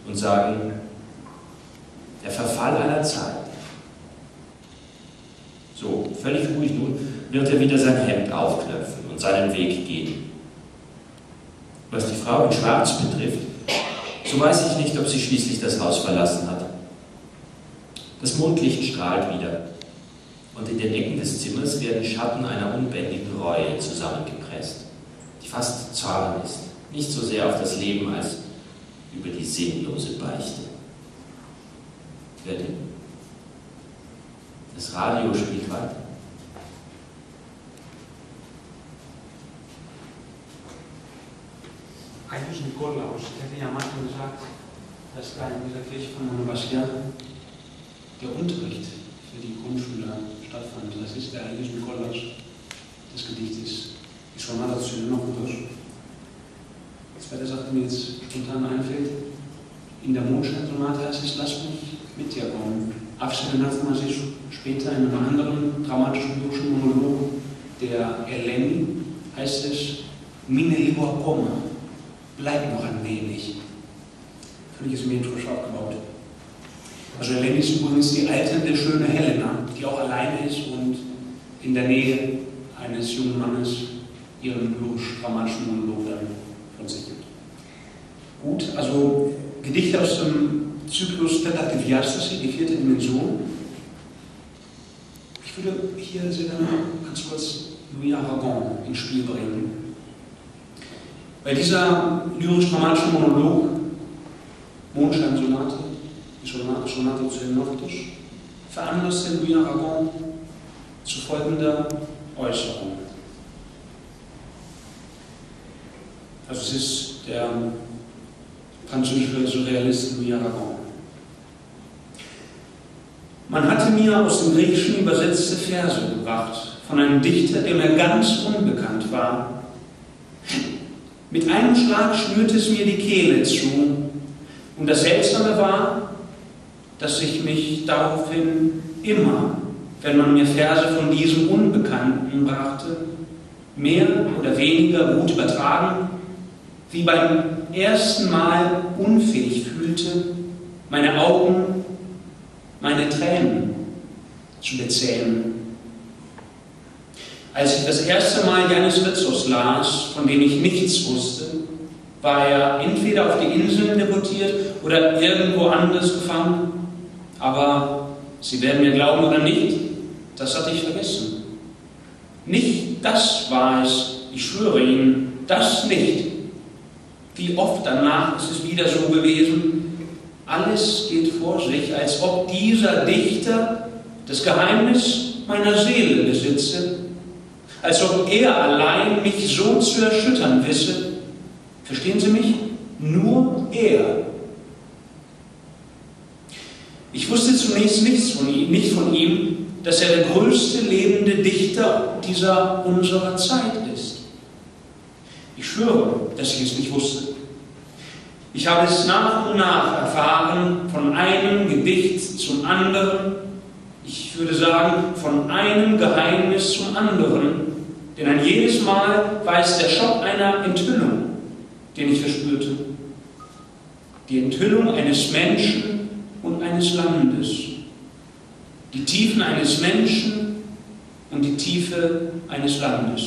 und sagen, der Verfall aller Zeit. So, völlig ruhig nun wird er wieder sein Hemd aufknöpfen und seinen Weg gehen. Was die Frau in Schwarz betrifft, so weiß ich nicht, ob sie schließlich das Haus verlassen hat. Das Mondlicht strahlt wieder und in den Ecken des Zimmers werden Schatten einer unbändigen Reue zusammengepresst, die fast Zorn ist, nicht so sehr auf das Leben als über die sinnlose Beichte. Wer denn? Das Radio spielt weiter. Eigentlich Nikolaus. Ich hätte ja manchmal gesagt, dass da in dieser Kirche von Monobastia der Unterricht für die Grundschüler stattfand. Das ist der heilige Nikolaus des Gedichtes. Die Sonata zu Noctus. Die zweite Sache, die mir jetzt spontan einfällt, in der Mondscheinsonate heißt es, lass mich mit dir kommen. Abschnitt hat man sich später in einem anderen dramatischen lyrischen Monolog, der Eleni, heißt es, Mine libor coma, bleib noch ein wenig. Völlig symmetrisch aufgebaut. Also Eleni ist übrigens die alternde, schöne Helena, die auch alleine ist und in der Nähe eines jungen Mannes ihren lyrisch-dramatischen Monolog dann von sich gibt. Gut, also Gedichte aus dem Zyklus Tentativiastasi, die vierte Dimension. Ich würde hier sehr gerne ganz kurz Louis Aragon ins Spiel bringen. Bei dieser lyrisch-dramatischen Monolog, Mondscheinsonate, die Sonate zu den Noctus, veranlasste Louis Aragon zu folgender Äußerung. Also es ist der französische Surrealist Louis Aragon. Man hatte mir aus dem Griechischen übersetzte Verse gebracht, von einem Dichter, der mir ganz unbekannt war. Mit einem Schlag schnürte es mir die Kehle zu, und das Seltsame war, dass ich mich daraufhin immer, wenn man mir Verse von diesem Unbekannten brachte, mehr oder weniger gut übertragen, wie beim ersten Mal unfähig fühlte, meine Augen, meine Tränen zu bezähmen. Als ich das erste Mal Yannis Ritsos las, von dem ich nichts wusste, war er entweder auf die Inseln deportiert oder irgendwo anders gefangen. Aber Sie werden mir glauben oder nicht, das hatte ich vergessen. Nicht das war es, ich schwöre Ihnen, das nicht. Wie oft danach ist es wieder so gewesen, alles geht vor sich, als ob dieser Dichter das Geheimnis meiner Seele besitze, als ob er allein mich so zu erschüttern wisse. Verstehen Sie mich? Nur er. Ich wusste zunächst nicht von ihm, dass er der größte lebende Dichter dieser unserer Zeit ist. Ich schwöre, dass ich es nicht wusste. Ich habe es nach und nach erfahren, von einem Gedicht zum anderen, ich würde sagen, von einem Geheimnis zum anderen, denn ein jedes Mal war es der Schock einer Enthüllung, den ich verspürte. Die Enthüllung eines Menschen und eines Landes. Die Tiefen eines Menschen und die Tiefe eines Landes.